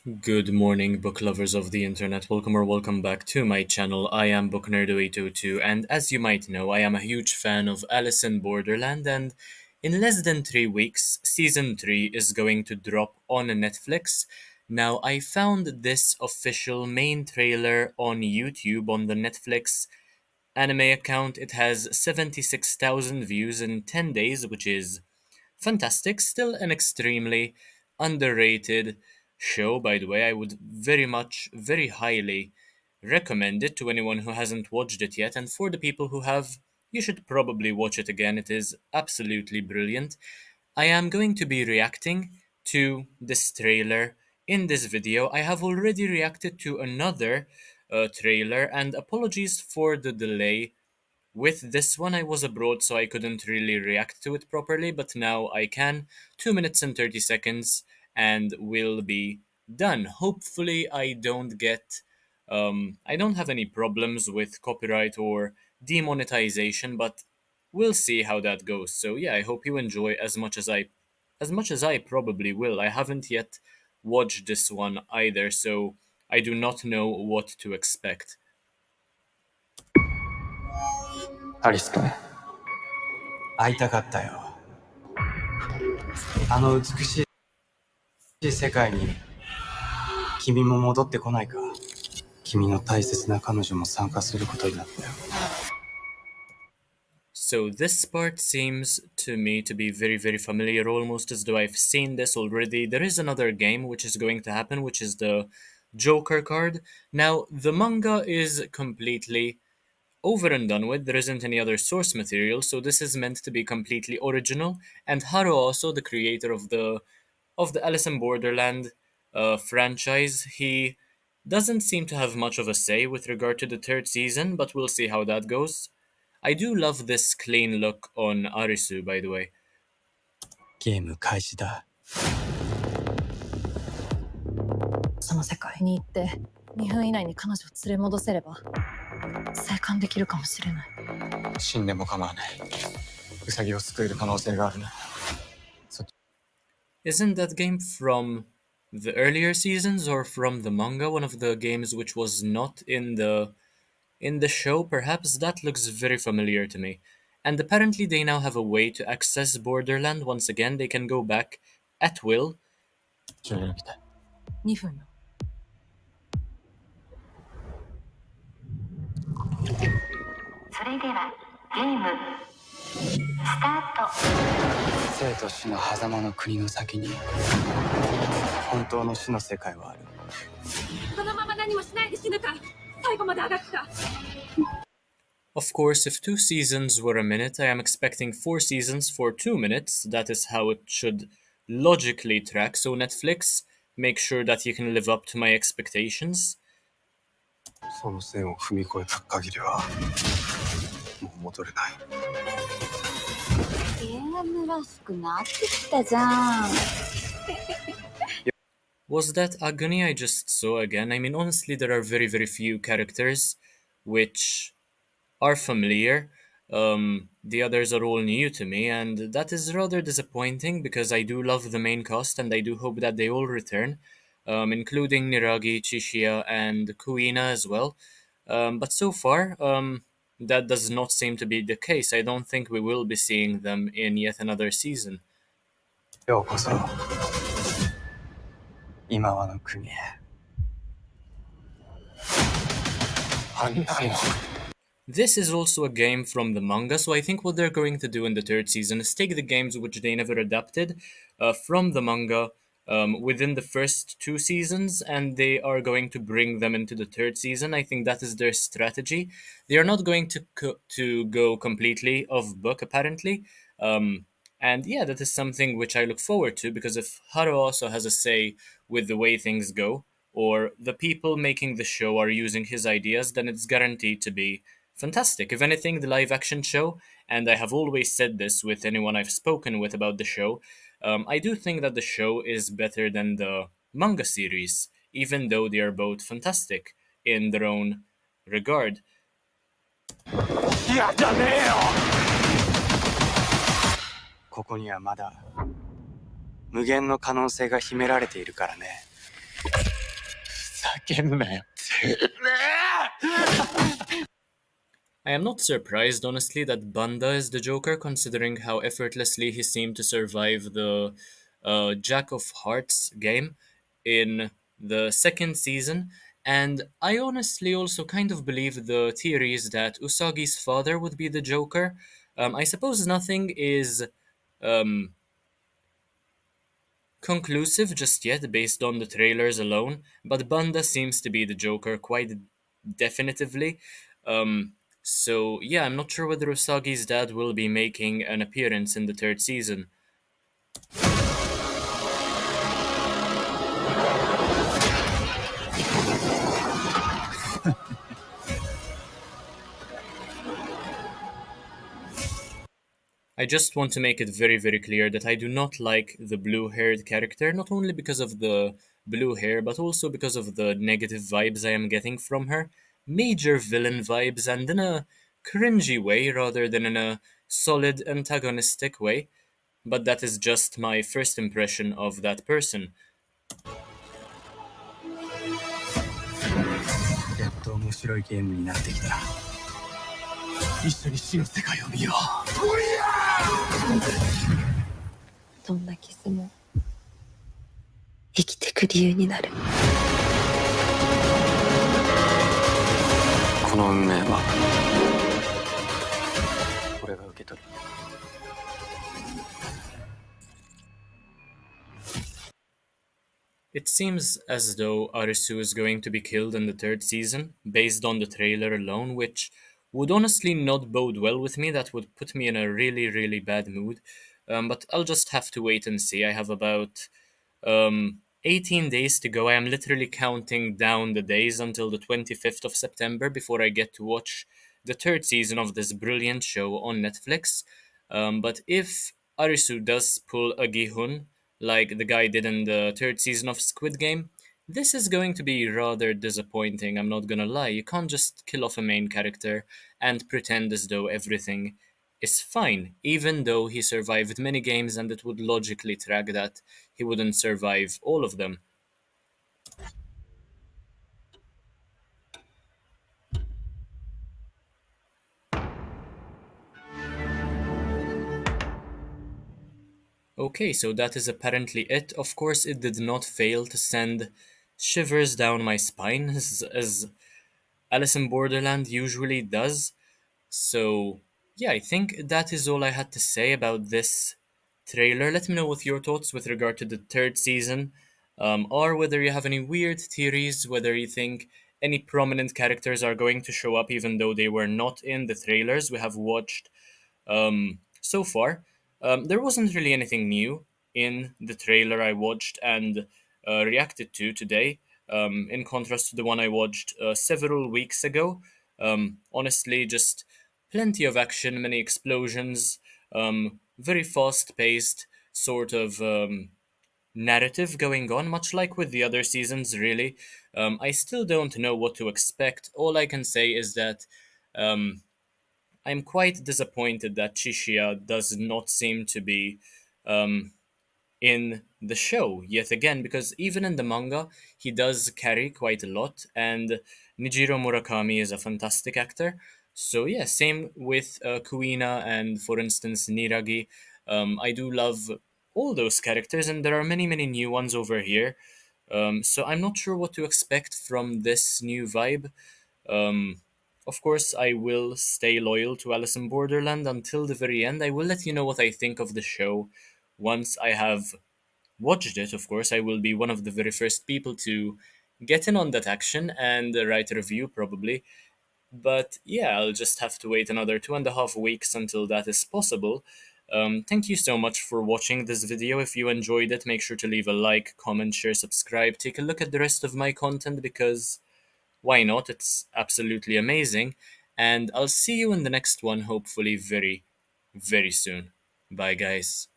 Good morning, book lovers of the internet. Welcome or welcome back to my channel. I am BookNerd802, and as you might know, I am a huge fan of Alice in Borderland, and in less than 3 weeks, Season 3 is going to drop on Netflix. Now, I found this official main trailer on YouTube on the Netflix anime account. It has 76,000 views in 10 days, which is fantastic. Still an extremely underrated show, by the way. I would very much, very highly recommend it to anyone who hasn't watched it yet. And for the people who have, you should probably watch it again. It is absolutely brilliant. I am going to be reacting to this trailer in this video. I have already reacted to another trailer, and apologies for the delay with this one. I was abroad, so I couldn't really react to it properly, but now I can. 2 minutes and 30 seconds, and we'll be done. Hopefully, I don't have any problems with copyright or demonetization, but we'll see how that goes. So yeah, I hope you enjoy as much as I probably will. I haven't yet watched this one either, so I do not know what to expect. アリス君、会いたかったよ。あの美しい世界に君も戻ってこないか。君の大切な彼女も参加することになったよ。So this part seems to me to be very, very familiar, almost as though I've seen this already. There is another game which is going to happen, which is the Joker card. Now, the manga is completely over and done with. There isn't any other source material, so this is meant to be completely original. And Haro, also the creator of the Alice in Borderland franchise, he doesn't seem to have much of a say with regard to the third season, but we'll see how that goes. I do love this clean look on Arisu, by the way. ゲーム開始だ。その世界に行って2分以内に彼女を連れ戻せれば生還できるかもしれない。死んでも構わない。ウサギを救える可能性があるな。Isn't that game from the earlier seasons or from the manga? One of the games which was not in the show, perhaps? That looks very familiar to me. And apparently they now have a way to access Borderland once again. They can go back at will. 2分よ。それではゲームスタート。生と死の狭間の国の先に本当の死の世界はある。このまま何もしないで死ぬか最後まであがくか。 Of course, if 2 seasons were a minute, I am expecting 4 seasons for 2 minutes. That is how it should logically track. So Netflix, make sure that you can live up to my expectations. その線を踏み越えた限りはもう戻れない。ゲームらしくなってきたじゃん。 Was that agony I just saw again? I mean, honestly, there are very, very few characters which are familiar. The others are all new to me, and that is rather disappointing because I do love the main cast and I do hope that they all return, including Niragi, Chishiya, and Kuina as well. But so far, that does not seem to be the case. I don't think we will be seeing them in yet another season. ようこそ今はの国へ。あんなの This is also a game from the manga, so I think what they're going to do in the third season is take the games which they never adapted from the manga within the first 2 seasons, and they are going to bring them into the third season. I think that is their strategy. They are not going to go completely off book, apparently. And yeah, that is something which I look forward to, because if Haro also has a say with the way things go, or the people making the show are using his ideas, then it's guaranteed to be fantastic. If anything, the live action show, and I have always said this with anyone I've spoken with about the show, I do think that the show is better than the manga series, even though they are both fantastic in their own regard. いやじゃねえよ。ここにはまだ無限の可能性が秘められているからね。叫んなよ。I am not surprised, honestly, that Banda is the Joker, considering how effortlessly he seemed to survive the Jack of Hearts game in the second season. And I honestly also kind of believe the theories that Usagi's father would be the Joker. I suppose nothing is um, conclusive just yet based on the trailers alone, but Banda seems to be the Joker quite definitively. Um, so yeah, I'm not sure whether Usagi's dad will be making an appearance in the third season. I just want to make it very, very clear that I do not like the blue haired character, not only because of the blue hair, but also because of the negative vibes I am getting from her. Major villain vibes, and in a cringy way rather than in a solid antagonistic way. But that is just my first impression of that person. やっと面白いゲームになってきた。一緒に死の世界を見よどんな傷も生きてく理由になる。う。この運命は俺が受け取る。It seems as though Arisu is going to be killed in the third season, based on the trailer alone, which would honestly not bode well with me. That would put me in a really, really bad mood. But I'll just have to wait and see. I have about 18 days to go. I am literally counting down the days until the 25th of September before I get to watch the third season of this brilliant show on Netflix. But if Arisu does pull a Gihun, like the guy did in the third season of Squid Game, this is going to be rather disappointing, I'm not gonna lie. You can't just kill off a main character and pretend as though everything is fine, even though he survived many games and it would logically track that he wouldn't survive all of them. Okay, so that is apparently it. Of course, it did not fail to send shivers down my spine, as Alice in Borderland usually does. So, yeah, I think that is all I had to say about this trailer. Let me know what your thoughts with regard to the third season are, whether you have any weird theories, whether you think any prominent characters are going to show up even though they were not in the trailers we have watched so far. There wasn't really anything new in the trailer I watched and reacted to today, in contrast to the one I watched several weeks ago. Honestly, just plenty of action, many explosions, very fast paced sort of narrative going on, much like with the other seasons, really. I still don't know what to expect. All I can say is that um, I'm quite disappointed that Chishia does not seem to be um, in the show yet again, because even in the manga, he does carry quite a lot, and Nijiro Murakami is a fantastic actor. So, yeah, same with Kuina and, for instance, Niragi. I do love all those characters, and there are many, many new ones over here. So, I'm not sure what to expect from this new vibe. Um, of course, I will stay loyal to Alice in Borderland until the very end. I will let you know what I think of the show once I have watched it. Of course, I will be one of the very first people to get in on that action and write a review, probably. But yeah, I'll just have to wait another 2.5 weeks until that is possible. Thank you so much for watching this video. If you enjoyed it, make sure to leave a like, comment, share, subscribe. Take a look at the rest of my content because why not? It's absolutely amazing. And I'll see you in the next one, hopefully very, very soon. Bye, guys.